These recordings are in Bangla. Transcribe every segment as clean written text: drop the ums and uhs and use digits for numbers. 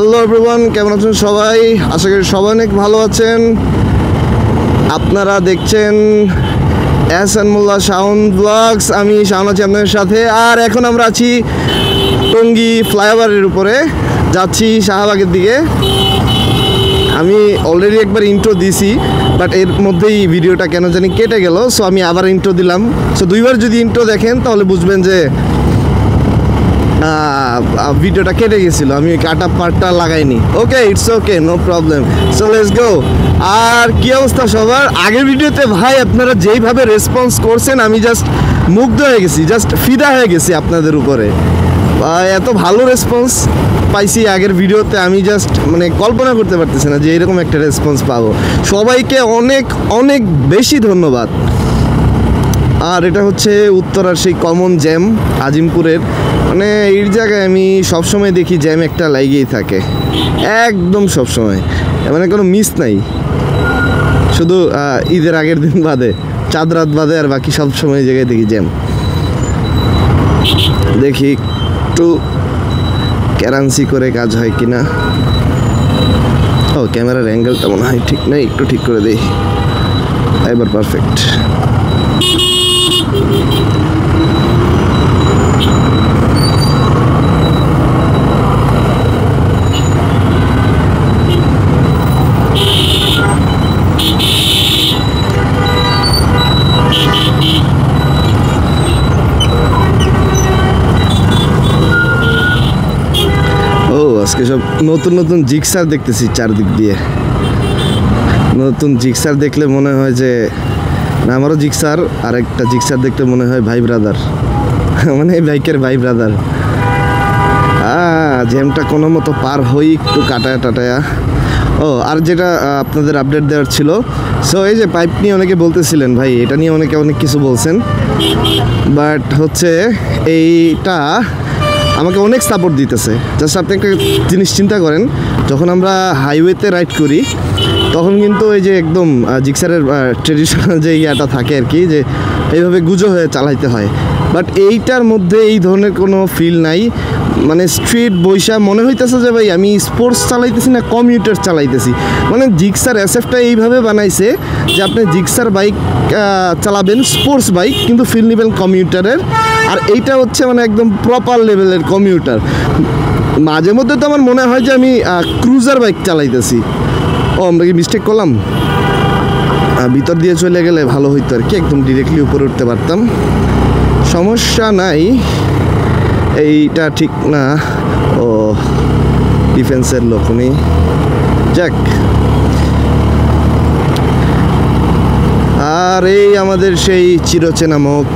হ্যালো এভরিওয়ান, কেমন আছেন সবাই? আশা করি সবাই অনেক ভালো আছেন। আপনারা দেখছেন এহসান মোল্লা শাওন ব্লগস। আমি শাওন আছি আপনাদের সাথে। আর এখন আমরা আছি টঙ্গী ফ্লাইওভারের উপরে, যাচ্ছি শাহবাগের দিকে। আমি অলরেডি একবার ইন্ট্রো দিছি, বাট এর মধ্যেই ভিডিওটা কেন জানি কেটে গেল। সো আমি আবার ইন্ট্রো দিলাম। সো দুইবার যদি ইন্ট্রো দেখেন তাহলে বুঝবেন যে ভিডিওটা কেটে গেছিলো, আমি কাটা পার্টটা লাগাইনি। Okay, it's okay, no problem. So let's go. আর কি অবস্থা সবার? আগের ভিডিওতে ভাই আপনারা যেইভাবে রেসপন্স করছেন, আমি জাস্ট মুগ্ধ হয়ে গেছি, জাস্ট ফিদা হয়ে গেছি আপনাদের উপরে। এত ভালো রেসপন্স পাইছি আগের ভিডিওতে, আমি জাস্ট মানে কল্পনা করতে পারতেছি না যে এরকম একটা রেসপন্স পাবো। সবাইকে অনেক অনেক বেশি ধন্যবাদ। আর এটা হচ্ছে উত্তরার সেই কমন জ্যাম আজিমপুরের, মানে এই জায়গায় আমি সবসময় দেখি জ্যাম একটা লাগেই থাকে, একদম সবসময়, মানে কোনো মিস নাই। শুধু ঈদের আগের দিন বাদে, চাঁদ রাত বাদে, আর বাকি সব সময় জায়গায় দেখি জ্যাম। দেখি একটু ক্যারান্সি করে কাজ হয় কিনা। ও, ক্যামেরার অ্যাঙ্গেলটা মনে হয় ঠিক নেই, একটু ঠিক করে দিই। এবার পারফেক্ট। আজকে সব নতুন নতুন জিক্সার দেখতেছি চারদিক দিয়ে। নতুন জিক্সার দেখলে মনে হয় যে না, আমারও জিক্সার, আর একটা জিক্সার দেখলে মনে হয় ভাই ব্রাদার, মানে এই বাইকের ভাই ব্রাদার। জ্যামটা কোনো মতো পার হই, একটু কাটায়া টাটায়া। ও, আর যেটা আপনাদের আপডেট দেওয়ার ছিল, সো এই যে পাইপ নিয়ে অনেকে বলতেছিলেন ভাই, এটা নিয়ে অনেকে অনেক কিছু বলছেন, বাট হচ্ছে এইটা আমাকে অনেক সাপোর্ট দিতেছে। জাস্ট আপনি একটা জিনিস চিন্তা করেন, যখন আমরা হাইওয়েতে রাইড করি তখন কিন্তু এই যে একদম জিক্সারের ট্রেডিশনাল যে ইয়াটা থাকে আর কি, যে এইভাবে গুজো হয়ে চালাইতে হয়, বাট এইটার মধ্যে এই ধরনের কোনো ফিল নাই। মানে স্ট্রিট বৈশা মনে হইতেছে যে ভাই আমি স্পোর্টস চালাইতেছি না কমিউটার চালাইতেছি। মানে জিক্সার এসএফটা এইভাবে বানাইছে যে আপনি জিক্সার বাইক চালাবেন, স্পোর্টস বাইক, কিন্তু ফিল নেবেন কমিউটারের। আর এইটা হচ্ছে মানে একদম প্রপার লেভেলের কমিউটার। মাঝে মধ্যে তো আমার মনে হয় যে আমি ক্রুজার বাইক চালাইতেছি। ও, আমরা কি মিস্টেক করলাম? ভিতর দিয়ে চলে গেলে ভালো হইতো আর কি, একদম ডিরেক্টলি উপরে উঠতে পারতাম। সমস্যা নাই, এইটা ঠিক না। ও, ডিফেন্সের লোক উনি, যাক। আর এই আমাদের সেই চিরচেনা মুখ,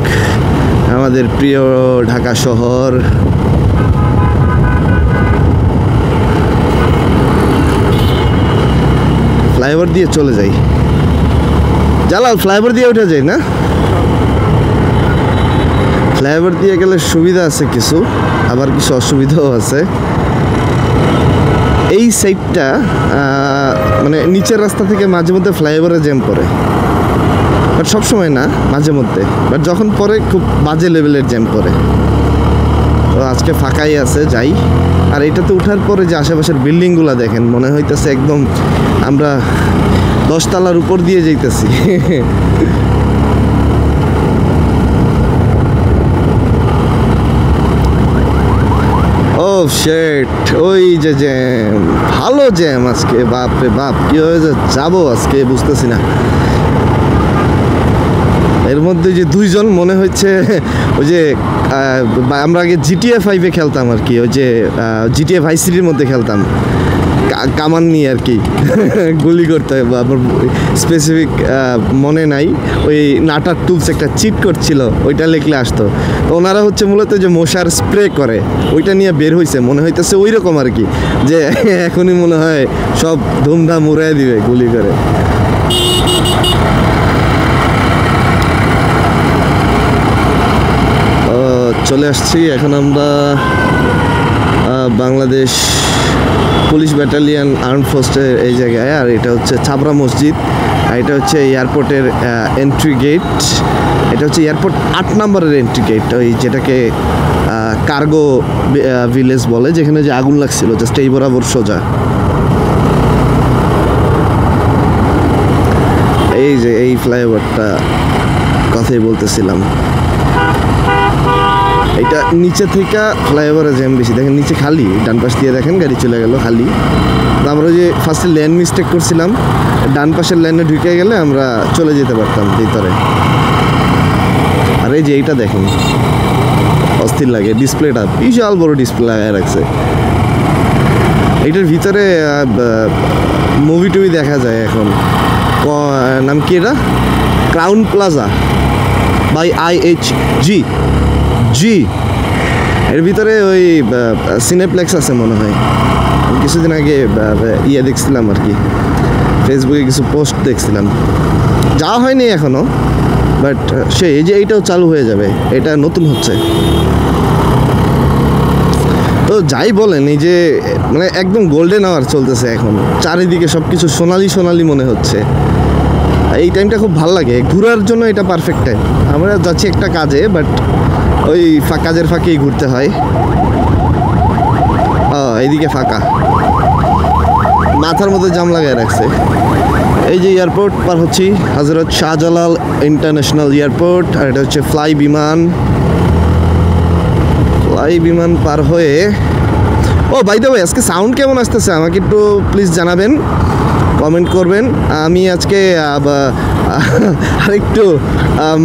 আমাদের প্রিয় ঢাকা শহর। ফ্লাইওভার দিয়ে চলে যাই। জালাল, ফ্লাইওভার দিয়ে উঠে যাই না? ফ্লাইওভার দিয়ে গেলে সুবিধা আছে কিছু, আবার কিছু অসুবিধাও আছে। এই সাইডটা মানে নিচের রাস্তা থেকে মাঝে মধ্যে ফ্লাইওভারে জ্যাম পড়ে, বাট সবসময় না, মাঝে মধ্যে। বাট যখন পরে খুব বাজে লেভেলের জ্যাম পড়ে। তো আজকে ফাঁকাই আছে, যাই। আর এটাতে উঠার পরে যে আশেপাশের বিল্ডিংগুলো দেখেন, মনে হইতেছে একদম আমরা 10 তলার উপর দিয়ে যাইতেছি। ও শেট, ওই যে জ্যাম, ভালো জ্যাম আজকে, বাপরে বাপ, কি হয়ে যাবো আজকে বুঝতেছি না। এর মধ্যে যে দুইজন মনে হচ্ছে ওই যে আমরা আগে জিটিএ 5-এ খেলতাম আর কি, ওই যে জিটিএ ভাইস সিটির মধ্যে খেলতাম, কামান নিয়ে আর কি গুলি করতে হয়। আমার স্পেসিফিক মনে নাই, ওই নাটার টুলস একটা চিট করছিল, ওইটা লিখলে আসতো। ওনারা হচ্ছে মূলত যে মশার স্প্রে করে, ওইটা নিয়ে বের হয়েছে, মনে হইতেছে ওই রকম আর কি, যে এখনই মনে হয় সব ধুমধাম উড়াই দিবে গুলি করে। চলে আসছি এখন আমরা বাংলাদেশ পুলিশ ব্যাটালিয়ন আর্ম ফোর্সের এই জায়গায়। আর এটা হচ্ছে ছাবরা মসজিদ, আর এটা হচ্ছে এয়ারপোর্টের এন্ট্রি গেট। এটা হচ্ছে এয়ারপোর্ট 8 নম্বরের এন্ট্রি গেট, ওই যেটাকে কার্গো ভিলেজ বলে, যেখানে যে আগুন লাগছিল জাস্ট এই বরাবর সোজা। এই যে এই ফ্লাইওভারটা কথাই বলতেছিলাম, এটা নিচে থেকে ফ্লাইওভারে জ্যাম বেশি। দেখেন নিচে খালি, ডান পাশ দিয়ে দেখেন গাড়ি চলে গেল খালি। আমরা যে ফার্স্টে লেন মিস্টেক করছিলাম, ডান পাশের লেনে ঢুকে গেলে আমরা চলে যেতে পারতাম ভিতরে। আর এই যে এইটা দেখেন অস্থির লাগে, ডিসপ্লেটা বিশাল বড় ডিসপ্লে লাগায় রাখছে। এইটার ভিতরে মুভি টুভি দেখা যায় এখন। নাম কি এটা? Crowne Plaza by IHG। এর ভিতরে ওই সিনেপ্লেক্স আছে মনে হয়। কিছুদিন আগে দেখছিলাম আর কি, ফেসবুকে কিছু পোস্ট দেখছিলাম, যাওয়া হয়নি এখনো, বাট এই যে এইটাও চালু হয়ে যাবে, এটা নতুন হচ্ছে। তো যাই বলেন, এই যে মানে একদম গোল্ডেন আওয়ার চলতেছে এখন, চারিদিকে সব কিছু সোনালি সোনালি মনে হচ্ছে। এই টাইমটা খুব ভালো লাগে ঘোরার জন্য, এটা পারফেক্ট টাইম। আমরা যাচ্ছি একটা কাজে, বাট ওই কাজের ফাঁকেই ঘুরতে হয়। এইদিকে ফাঁকা, মাথার মধ্যে জাম লাগায় রাখছে। এই যে এয়ারপোর্ট পার হচ্ছি, হযরত শাহজালাল ইন্টারন্যাশনাল এয়ারপোর্ট। আর এটা হচ্ছে ফ্লাই বিমান পার হয়ে। ও বাই দ্য ওয়ে, আজকে সাউন্ড কেমন আসতেছে আমাকে একটু প্লিজ জানাবেন, কমেন্ট করবেন। আমি আজকে আরেকটু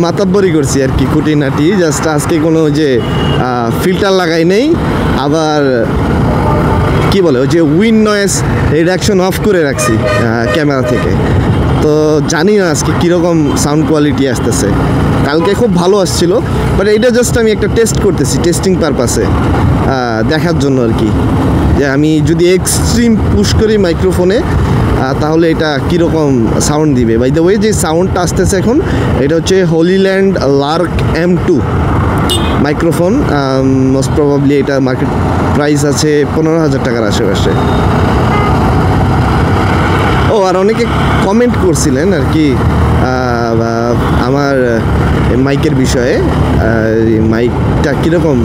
মাতাব্বরি করছি আর কি, খুঁটিনাটি। জাস্ট আজকে কোনো যে ফিল্টার লাগাই নেই, আবার কি বলে ওই যে উইন্ড নয়েজ রিডাকশন অফ করে রাখছি ক্যামেরা থেকে। তো জানি না আজকে কীরকম সাউন্ড কোয়ালিটি আসতেছে। কালকে খুব ভালো আসছিল, বাট এইটা জাস্ট আমি একটা টেস্ট করতেছি, টেস্টিং পারপাসে দেখার জন্য আর কি, যে আমি যদি এক্সট্রিম পুশ করি মাইক্রোফোনে তাহলে এটা কীরকম সাউন্ড দিবে। বাই দ্য ওয়ে, যে সাউন্ডটা আসতেছে এখন, এটা হচ্ছে Hollyland Lark M2 microphone. Most probably এটা মার্কেট প্রাইস আছে 15,000 টাকার আশেপাশে। ও আর অনেকে কমেন্ট করছিলেন আর কি আমার মাইকের বিষয়ে, মাইকটা কীরকম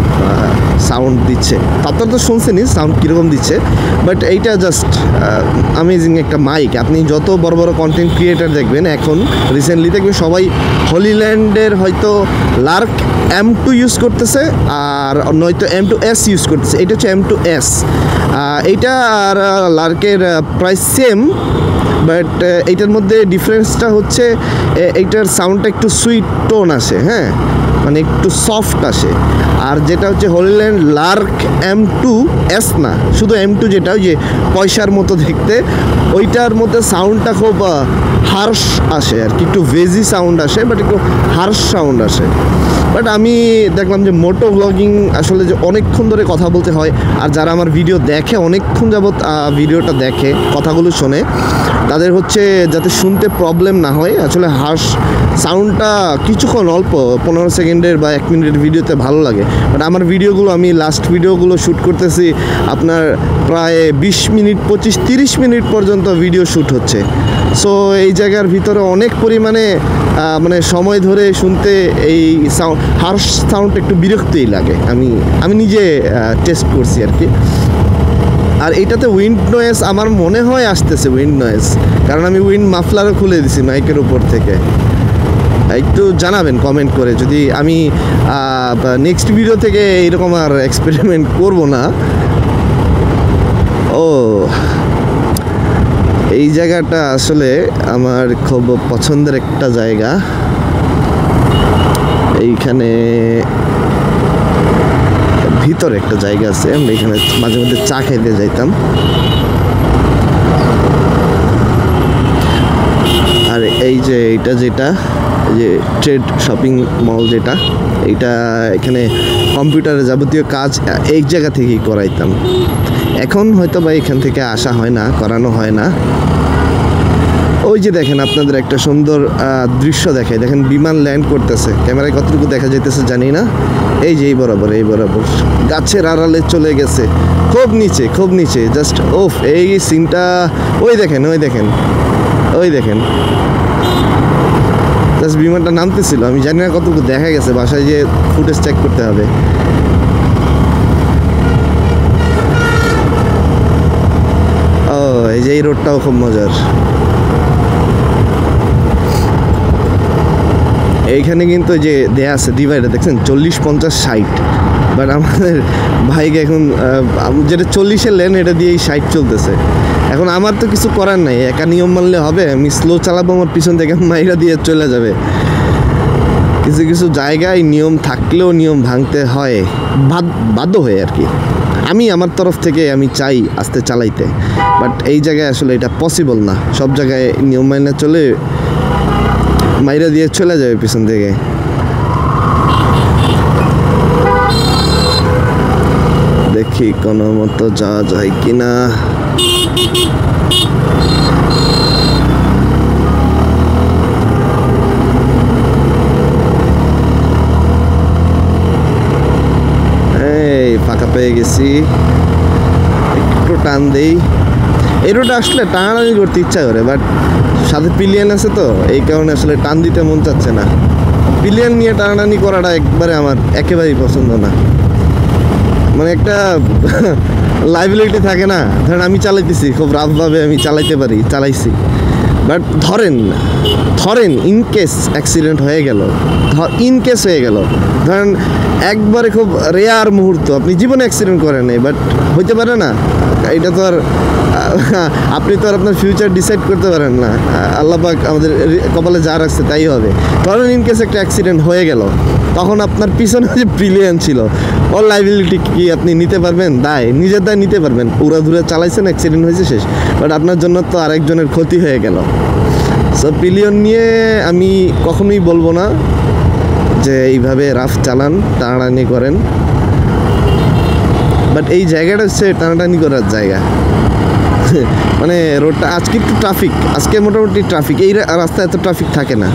সাউন্ড দিচ্ছে। তারপর তো শুনছেনই সাউন্ড কীরকম দিচ্ছে, বাট এইটা জাস্ট অ্যামেজিং একটা মাইক। আপনি যত বড় বড় কন্টেন্ট ক্রিয়েটার দেখবেন এখন রিসেন্টলি, দেখবেন সবাই হলিল্যান্ডের হয়তো লার্ক M2 ইউজ করতেছে, আর নয়তো M2S ইউজ করতেছে। এটা হচ্ছে M2S। এইটা আর লার্কের প্রাইস সেম, বাট এইটার মধ্যে ডিফারেন্সটা হচ্ছে এইটার সাউন্ডটা একটু সুইট টোন আসে, হ্যাঁ, মানে একটু সফট আসে। আর যেটা হচ্ছে হলিল্যান্ড লার্ক M2S না, শুধু M2, যেটা ওই যে পয়সার মতো দেখতে, ওইটার মধ্যে সাউন্ডটা খুব হার্শ আসে আর কি, একটু ভেজি সাউন্ড আসে, বাট একটু হার্শ সাউন্ড আসে। বাট আমি দেখলাম যে মোটো ব্লগিং আসলে যে অনেকক্ষণ ধরে কথা বলতে হয়, আর যারা আমার ভিডিও দেখে অনেকক্ষণ যাবৎ ভিডিওটা দেখে, কথাগুলো শোনে, তাদের হচ্ছে যাতে শুনতে প্রবলেম না হয়, আসলে হার্শ সাউন্ডটা কিছুক্ষণ অল্প 15 সেকেন্ডের বা 1 মিনিটের ভিডিওতে ভালো লাগে। বাট আমার ভিডিওগুলো, আমি লাস্ট ভিডিওগুলো শ্যুট করতেছি আপনার প্রায় 20 মিনিট 25-30 মিনিট পর্যন্ত ভিডিও শ্যুট হচ্ছে। সো এই জায়গার ভিতরে অনেক পরিমাণে মানে সময় ধরে শুনতে এই হার্শ সাউন্ড একটু বিরক্তিই লাগে। আমি নিজে টেস্ট করছি আর কি। আর এইটাতে উইন্ড নয়েজ আমার মনে হয় আসতেছে, উইন্ড নয়েজ, কারণ আমি উইন্ড মাফলারও খুলে দিছি মাইকের উপর থেকে। একটু জানাবেন কমেন্ট করে, যদি আমি নেক্সট ভিডিও থেকে এইরকম আর এক্সপেরিমেন্ট করব না। ও এই জায়গাটা আসলে আমার খুব পছন্দের একটা জায়গা। এইখানে ভিতরে একটা জায়গা আছে, আমরা এখানে মাঝে মধ্যে চা খাইতে যাইতাম। আর এই যে এইটা, যেটা যে ট্রেড শপিং মল, যেটা এইটা, এখানে কম্পিউটারের যাবতীয় কাজ এই জায়গা থেকেই করাইতাম। এখন হয়তো বা এখান থেকে আসা হয় না, করানো হয় না। ওই যে দেখেন, আপনাদের একটা সুন্দর দৃশ্য দেখায়, দেখেন বিমান ল্যান্ড করতেছে। ক্যামেরায় কতটুকু দেখা যাইতেছে জানি না। এই যে এই বরাবর গাছের আড়ালে চলে গেছে, খুব নিচে জাস্ট ওফ। এই সিনটা ওই দেখেন জাস্ট বিমানটা নামতেছিল। আমি জানি না কতটুকু দেখা গেছে, বাসায় যে ফুটেজ চেক করতে হবে। এই রোডটাও খুব মজার। এইখানে কিন্তু যে দেয়া আছে ডিভাইডার দেখছেন 40, 50, 60, বাট আমাদের ভাইকে এখন যেটা 40-এর লেন এটা দিয়েই 60 চলতেছে। এখন আমার তো কিছু করার নাই, একা নিয়ম মানলে হবে? আমি স্লো চালাবো, আমার পিছন থেকে মাইরা দিয়ে চলে যাবে। কিছু কিছু জায়গায় নিয়ম থাকলেও নিয়ম ভাঙতে হয়, বাধ্য হয়ে আর কি। আমি আমার তরফ থেকে আমি চাই আস্তে চালাইতে, বাট এই জায়গায় আসলে এটা পসিবল না। সব জায়গায় নিয়ম মাইনা চলে মাইরা দিয়ে চলে যাবে পিছন থেকে। দেখি কোনো মতো যাওয়া যায় কিনা। এই ফাঁকা পেয়ে গেছি, একটু টান দেই। এই রোডে আসলে টানাটানি করতে ইচ্ছা করে, বাট সাথে পিলিয়ন আছে তো এই কারণে আসলে টান দিতে মন চাচ্ছে না। পিলিয়ন নিয়ে টানাটানি করাটা একবারে আমার একেবারেই পছন্দ না। মানে একটা লাইবিলিটি থাকে না, ধরেন আমি চালাইতেছি খুব রাফভাবে, আমি চালাইছি, বাট ধরেন ইনকেস অ্যাক্সিডেন্ট হয়ে গেল, ধরেন একবারে খুব রেয়ার মুহূর্ত, আপনি জীবনে অ্যাক্সিডেন্ট করেন নাই, বাট হইতে পারে না। এটা তো আর আপনি তো আর আপনার ফিউচার ডিসাইড করতে পারেন না। আল্লাহ পাক আমাদের কপালে যা রাখছে তাই হবে। ধরেন ইনকেস একটা অ্যাক্সিডেন্ট হয়ে গেল, তখন আপনার পিছনে যে প্রিলিয়ান ছিল ওর লাইবিলিটি কি আপনি নিতে পারবেন? নিজের দায় নিতে পারবেন। উড়াধুরা চালাইছেন, অ্যাক্সিডেন্ট হয়েছে, শেষ। বাট আপনার জন্য তো আরেকজনের ক্ষতি হয়ে গেল। সো পিলিয়ন নিয়ে আমি কখনোই বলবো না যে এইভাবে রাফ চালান, টানাটানি করেন, বাট এই জায়গাটা হচ্ছে টানাটানি করার জায়গা। মানে রোডটা আজকে একটু ট্রাফিক, আজকে মোটামুটি ট্রাফিক, এই রাস্তায় এত ট্রাফিক থাকে না।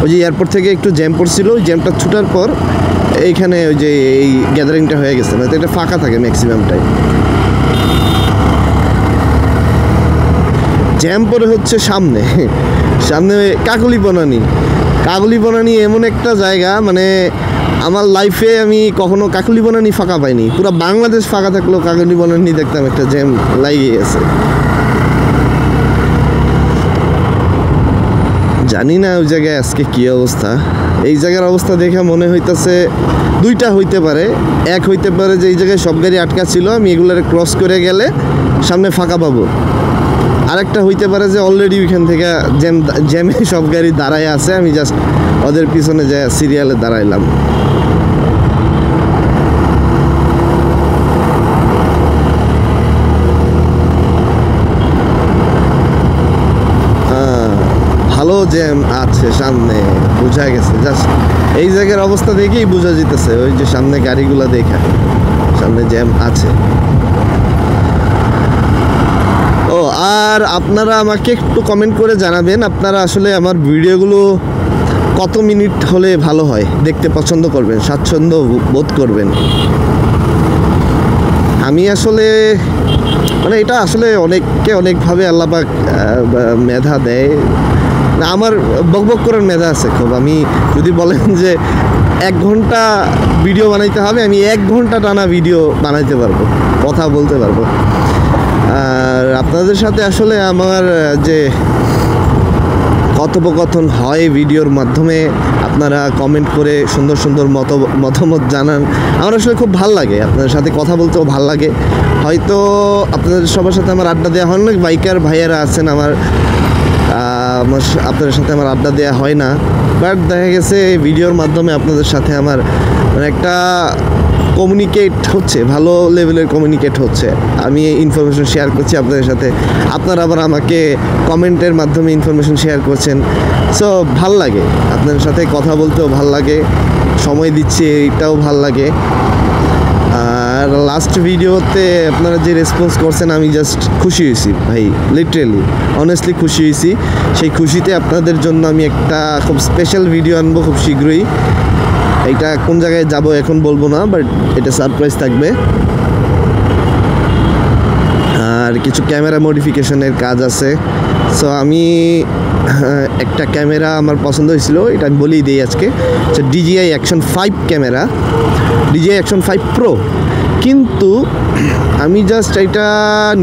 ওই যে এয়ারপোর্ট থেকে একটু জ্যাম পড়ছিল, ওই জ্যামটা ছুটার পর এইখানে ওই যে এই গ্যাদারিংটা হয়ে গেছে, না তো এটা ফাঁকা থাকে ম্যাক্সিমাম টাইম। জ্যাম পড়ে হচ্ছে সামনে কাকলি বনানী এমন একটা জায়গা, মানে আমার লাইফে আমি কখনো কাকলি বনানী ফাঁকা পাইনি। পুরো বাংলাদেশ ফাঁকা থাকলেও কাকলি বনানী দেখতাম একটা জ্যাম লাগিয়ে গেছে। জানি না ওই জায়গায় আজকে কী অবস্থা। এই জায়গার অবস্থা দেখে মনে হইতেছে দুইটা হইতে পারে। এক হইতে পারে যে এই জায়গায় সব গাড়ি আটকা ছিল, আমি এগুলোর ক্রস করে গেলে সামনে ফাঁকা পাবো। আরেকটা হইতে পারে যে অলরেডি ওইখান থেকে জ্যামে সব গাড়ি দাঁড়ায় আছে, আমি জাস্ট ওদের পিছনে যে সিরিয়ালে দাঁড়াইলাম। ভালো জ্যাম আছে সামনে, বোঝা গেছে। জাস্ট এই জায়গার অবস্থা দেখেই বোঝা যেতেছে, ওই যে সামনে গাড়িগুলো দেখা, সামনে জ্যাম আছে। ও আর আপনারা আমাকে একটু কমেন্ট করে জানাবেন, আপনারা আসলে আমার ভিডিওগুলো কত মিনিট হলে ভালো হয়, দেখতে পছন্দ করবেন, স্বাচ্ছন্দ্য বোধ করবেন। আমি আসলে মানে এটা আসলে অনেককে অনেকভাবে আল্লাহ পাক মেধা দেয়। আমার বকবক করার মেধা আছে খুব। আমি যদি বলেন যে 1 ঘন্টা ভিডিও বানাইতে হবে, আমি 1 ঘন্টা টানা ভিডিও বানাইতে পারবো, কথা বলতে পারবো। আর আপনাদের সাথে আসলে আমার যে কথোপকথন হয় ভিডিওর মাধ্যমে, আপনারা কমেন্ট করে সুন্দর সুন্দর মতামত জানান, আমার আসলে খুব ভাল লাগে। আপনাদের সাথে কথা বলতেও ভাল লাগে। হয়তো আপনাদের সবার সাথে আমার আড্ডা দেওয়া হয় না, বাইকার ভাইয়েরা আছেন আমার, আপনাদের সাথে আমার আড্ডা দেওয়া হয় না, বাট দেখা গেছে ভিডিওর মাধ্যমে আপনাদের সাথে আমার মানে একটা কমিউনিকেট হচ্ছে, ভালো লেভেলের কমিউনিকেট হচ্ছে। আমি ইনফরমেশন শেয়ার করছি আপনাদের সাথে, আপনারা আবার আমাকে কমেন্টের মাধ্যমে ইনফরমেশন শেয়ার করছেন। সো ভাল লাগে, আপনাদের সাথে কথা বলতেও ভাল লাগে, সময় দিচ্ছি এইটাও ভাল লাগে। আর লাস্ট ভিডিওতে আপনারা যে রেসপন্স করছেন, আমি জাস্ট খুশি হয়েছি ভাই, লিটারেলি অনেস্টলি খুশি হয়েছি। সেই খুশিতে আপনাদের জন্য আমি একটা খুব স্পেশাল ভিডিও আনবো খুব শীঘ্রই। এইটা কোন জায়গায় যাব এখন বলবো না, বাট এটা সারপ্রাইজ থাকবে। আর কিছু ক্যামেরা মডিফিকেশনের কাজ আছে। সো আমি একটা ক্যামেরা আমার পছন্দ হয়েছিল, এটা আমি বলেই দিই আজকে। DJI Action 5 camera, DJI Action 5 Pro কিন্তু আমি জাস্ট এটা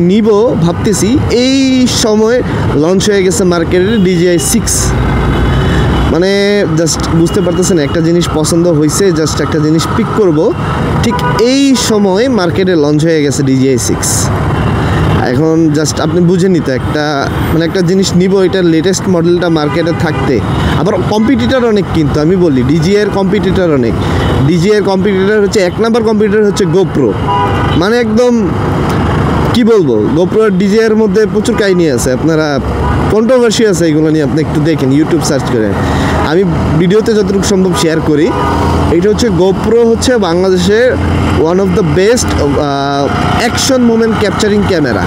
নিব ভাবতেছি, এই সময় লঞ্চ হয়ে গেছে মার্কেটে DJI 6। মানে জাস্ট বুঝতে পারতেছেন, একটা জিনিস পছন্দ হয়েছে, জাস্ট একটা জিনিস পিক করব, ঠিক এই সময় মার্কেটে লঞ্চ হয়ে গেছে DJI 6। এখন জাস্ট আপনি বুঝে নিতে, মানে একটা জিনিস নিব, এটার লেটেস্ট মডেলটা মার্কেটে থাকতে, আবার কম্পিটিটর অনেক, কিন্তু আমি বলি DJI এর কম্পিটিটর অনেক। DJI এর কম্পিটিটর হচ্ছে, 1 নাম্বার কম্পিটিটর হচ্ছে GoPro। মানে একদম কি বলবো, GoPro আর DJI এর মধ্যে প্রচুর কাহিনী আছে, আপনারা কন্ট্রোভার্সি আছে, এগুলো নিয়ে আপনি একটু দেখেন, ইউটিউব সার্চ করে। আমি ভিডিওতে যতটুকু সম্ভব শেয়ার করি। এটা হচ্ছে GoPro হচ্ছে বাংলাদেশের one of the best action moment capturing camera,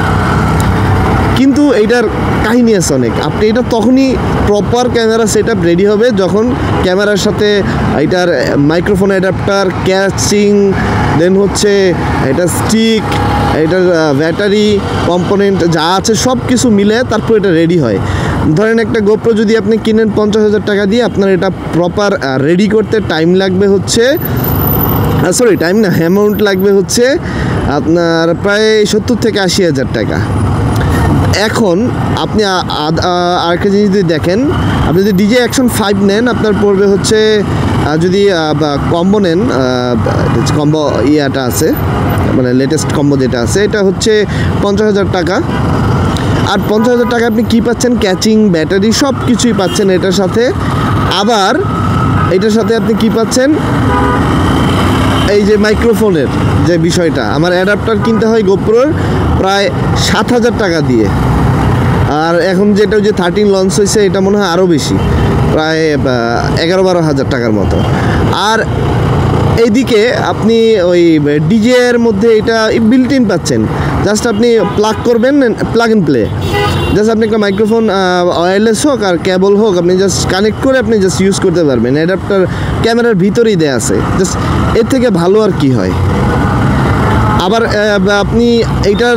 কিন্তু এইটার কাহিনী আছে অনেক। আপনি এটা তখনই proper camera set up ready হবে যখন ক্যামেরার সাথে এটার মাইক্রোফোন অ্যাডাপ্টার, ক্যাচিং, দেন হচ্ছে এটা স্টিক, এটার ব্যাটারি কম্পোনেন্ট যা আছে সব কিছু মিলে তারপর এটা রেডি হয়। ধরেন একটা GoPro যদি আপনি কিনেন 50,000 টাকা দিয়ে, আপনার এটা প্রপার রেডি করতে টাইম লাগবে হচ্ছে, সরি টাইম না, অ্যামাউন্ট লাগবে হচ্ছে আপনার প্রায় 70 থেকে 80,000 টাকা। এখন আপনি আরেকটা জিনিস যদি দেখেন, আপনি যদি DJI Action 5 নেন, আপনার পড়বে হচ্ছে, যদি কম্বো নেন, কম্বো ইয়াটা আছে, মানে লেটেস্ট কম্বো যেটা আছে, এটা হচ্ছে 50,000 টাকা। আর 50,000 টাকা আপনি কী পাচ্ছেন? ক্যাচিং, ব্যাটারি সব কিছুই পাচ্ছেন এটার সাথে। আবার এটার সাথে আপনি কী পাচ্ছেন? এই যে মাইক্রোফোনের যে বিষয়টা, আমার অ্যাডাপ্টার কিনতে হয় GoProর প্রায় 7,000 টাকা দিয়ে। আর এখন যেটা যে 13 লঞ্চ হয়েছে, এটা মনে হয় আরও বেশি, প্রায় 11-12 হাজার টাকার মতো। আর এইদিকে আপনি ওই DJI এর মধ্যে এটা বিল্ট ইন পাচ্ছেন, জাস্ট আপনি প্লাগ করবেন, প্লাগ ইন প্লে। জাস্ট আপনি একটা মাইক্রোফোন ওয়্যারলেস হোক আর কেবল হোক, আপনি জাস্ট কানেক্ট করে আপনি জাস্ট ইউজ করতে পারবেন। অ্যাডাপ্টার ক্যামেরার ভিতরেই দেয়া আছে, জাস্ট এর থেকে ভালো আর কি হয়। আবার আপনি এইটার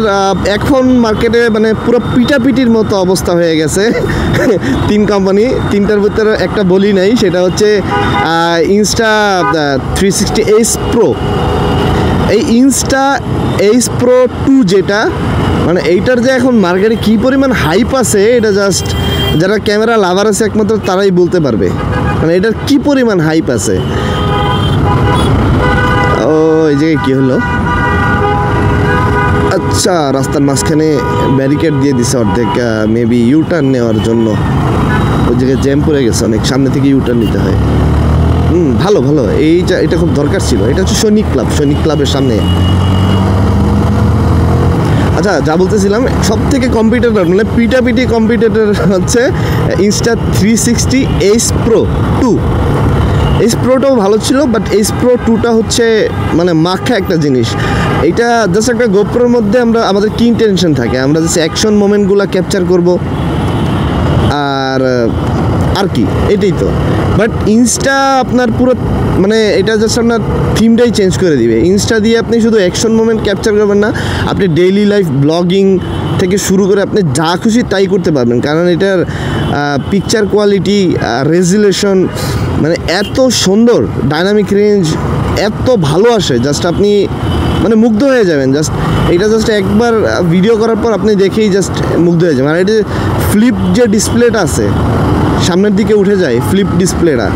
এখন মার্কেটে মানে পুরো পিটাপিটির মতো অবস্থা হয়ে গেছে। 3 কোম্পানি, 3টার ভিতরে একটা বলি নাই, সেটা হচ্ছে Insta360 Ace Pro। এই Insta360 Ace Pro 2 যেটা, মানে এইটার যে এখন মার্কেটে কী পরিমাণ হাইপ আছে, এটা জাস্ট যারা ক্যামেরা লাভার আছে একমাত্র তারাই বলতে পারবে, মানে এটার কী পরিমাণ হাইপ আছে। ও এই জায়গায় কী হলো? আচ্ছা, রাস্তার মাঝখানে ব্যারিকেড দিয়ে দিছে অর্ধেক, মেবি ইউটার্ন নেওয়ার জন্য। ওই জায়গায় জ্যাম পড়ে গেছে অনেক, সামনে থেকে ইউটার্ন নিতে হয়। ভালো ভালো, এটা খুব দরকার ছিল। এটা হচ্ছে সৈনিক ক্লাবের সামনে। আচ্ছা, যা বলতেছিলাম, সব থেকে কম্পিটিটর মানে পিটাপিটি কম্পিটিটর হচ্ছে Insta360 Ace Pro 2। Ace Proটাও ভালো ছিল, বাট Ace Pro 2টা হচ্ছে মানে মাখা একটা জিনিস। এটা জাস্ট একটা GoProর মধ্যে আমাদের কি ইন্টেনশন থাকে, আমরা জাস্ট অ্যাকশন মোমেন্টগুলো ক্যাপচার করব আর কি, এটাই তো। বাট ইনস্টা আপনার পুরো মানে এটা জাস্ট আপনার থিমটাই চেঞ্জ করে দিবে। ইনস্টা দিয়ে আপনি শুধু অ্যাকশন মোমেন্ট ক্যাপচার করবেন না, আপনি ডেইলি লাইফ ব্লগিং থেকে শুরু করে আপনি যা খুশি তাই করতে পারবেন, কারণ এটার পিকচার কোয়ালিটি, রেজুলেশন মানে এত সুন্দর, ডাইনামিক রেঞ্জ এত ভালো আসে, জাস্ট আপনি মানে মুগ্ধ হয়ে যাবেন। জাস্ট এটা জাস্ট একবার ভিডিও করার পর আপনি দেখেই জাস্ট মুগ্ধ হয়ে যাবেন। আর এটা ফ্লিপ যে ডিসপ্লেটা আছে, সামনের দিকে উঠে যায় ফ্লিপ ডিসপ্লেটা,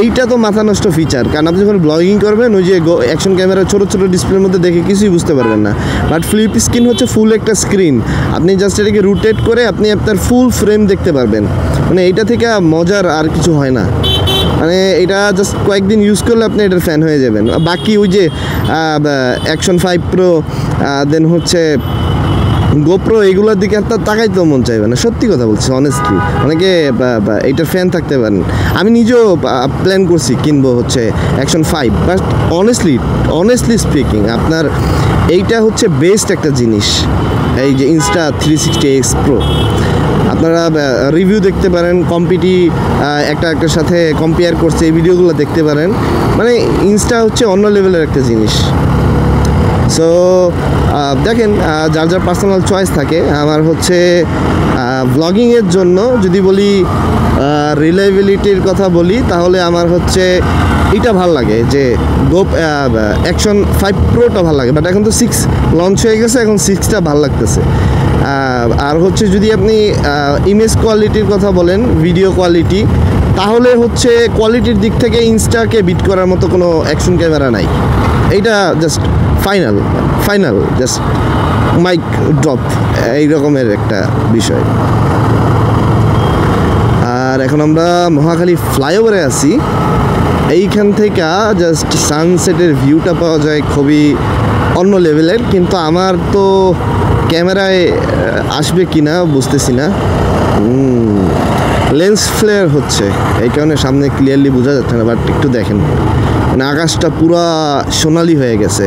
এইটা তো মাথা নষ্ট ফিচার। কারণ আপনি যখন ব্লগিং করবেন, ওই যে অ্যাকশন ক্যামেরা ছোটো ছোটো ডিসপ্লের মধ্যে দেখে কিছুই বুঝতে পারবেন না। বাট ফ্লিপ স্ক্রিন হচ্ছে ফুল একটা স্ক্রিন, আপনি জাস্ট এটাকে রোটেট করে আপনি আপনার ফুল ফ্রেম দেখতে পারবেন। মানে এইটা থেকে মজার আর কিছু হয় না। মানে এটা জাস্ট কয়েকদিন ইউজ করলে আপনি এটার ফ্যান হয়ে যাবেন। বাকি ওই যে Action 5 Pro, দেন হচ্ছে GoPro, এগুলোর দিকে আপনার তাকাইতেও মন চাইবে না, সত্যি কথা বলছি অনেস্টলি। অনেকে এইটার ফ্যান থাকতে পারেন, আমি নিজেও প্ল্যান করছি কিনবো হচ্ছে Action 5, বাট অনেস্টলি স্পিকিং আপনার এইটা হচ্ছে বেস্ট একটা জিনিস, এই যে Insta360 Ace Pro। আপনারা রিভিউ দেখতে পারেন, একটার সাথে কম্পেয়ার করছে, এই ভিডিওগুলো দেখতে পারেন। মানে ইনস্টা হচ্ছে অন্য লেভেলের একটা জিনিস। সো দেখেন, যার পার্সোনাল চয়েস থাকে। আমার হচ্ছে ব্লগিংয়ের জন্য যদি বলি, রিলায়েবিলিটির কথা বলি, তাহলে আমার হচ্ছে এটা ভাল লাগে যে অ্যাকশন 5 প্রোটা ভাল লাগে, বাট এখন তো 6 লঞ্চ হয়ে গেছে, এখন 6টা ভাল লাগতেছে। আর হচ্ছে যদি আপনি ইমেজ কোয়ালিটির কথা বলেন, ভিডিও কোয়ালিটি, তাহলে হচ্ছে কোয়ালিটির দিক থেকে ইনস্টাকে বিট করার মতো কোনো অ্যাকশন ক্যামেরা নাই। এইটা just final just mic drop এই রকমের একটা বিষয়। আর এখন আমরা মহাখালী ফ্লাইওভারে আছি। এইখান থেকে জাস্ট সানসেটের ভিউটা পাওয়া যায় খুবই অন্য লেভেলের, কিন্তু আমার তো ক্যামেরায় আসবে কি না বুঝতেছি না। লেন্স ফ্লেয়ার হচ্ছে, এই কারণে সামনে ক্লিয়ারলি বোঝা যাচ্ছে না, বাট একটু দেখেন মানে আকাশটা পুরা সোনালি হয়ে গেছে।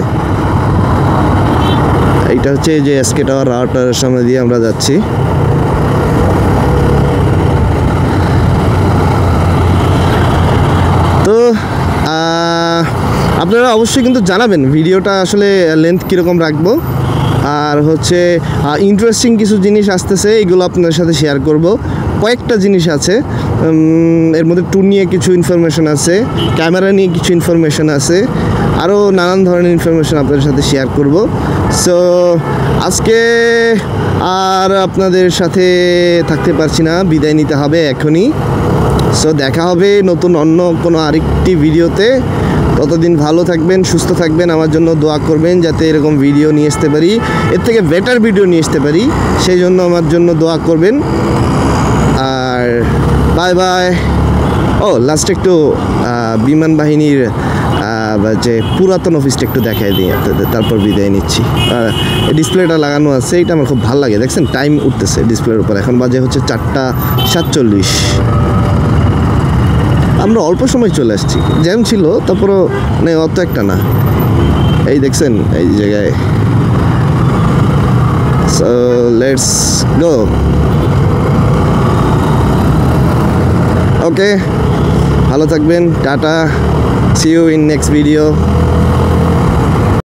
এইটা হচ্ছে যে এসকে টাওয়ার রাউটারের সামনে দিয়ে আমরা যাচ্ছি। তো আপনারা অবশ্যই কিন্তু জানাবেন ভিডিওটা আসলে লেন্থ কীরকম রাখবো, আর হচ্ছে ইন্টারেস্টিং কিছু জিনিস আসতেছে, এগুলো আপনাদের সাথে শেয়ার করব। কয়েকটা জিনিস আছে, এর মধ্যে ট্যুর নিয়ে কিছু ইনফরমেশন আছে, ক্যামেরা নিয়ে কিছু ইনফরমেশন আছে, আরও নানান ধরনের ইনফরমেশন আপনাদের সাথে শেয়ার করব। সো আজকে আর আপনাদের সাথে থাকতে পারছি না, বিদায় নিতে হবে এখনই। সো দেখা হবে নতুন অন্য কোনো আরেকটি ভিডিওতে। ততদিন ভালো থাকবেন, সুস্থ থাকবেন, আমার জন্য দোয়া করবেন যাতে এরকম ভিডিও নিয়ে আসতে পারি, এর থেকে বেটার ভিডিও নিয়ে আসতে পারি, সেই জন্য আমার জন্য দোয়া করবেন। আর বাই বাই। লাস্টে একটু বিমান বাহিনীর যে পুরাতন অফিসটা একটু দেখাই দিই আপনাদের, তারপর বিদায় নিচ্ছি। ডিসপ্লেটা লাগানো আছে, এটা আমার খুব ভালো লাগে। দেখছেন টাইম উঠতেছে ডিসপ্লের উপর, এখন বাজে হচ্ছে 4:47। আমরা অল্প সময় চলে আসছি, জ্যাম ছিল, তারপরও মানে অত একটা না। এই দেখছেন এই জায়গায়। So let's go. ওকে, ভালো থাকবেন, ta-ta, see you in next video.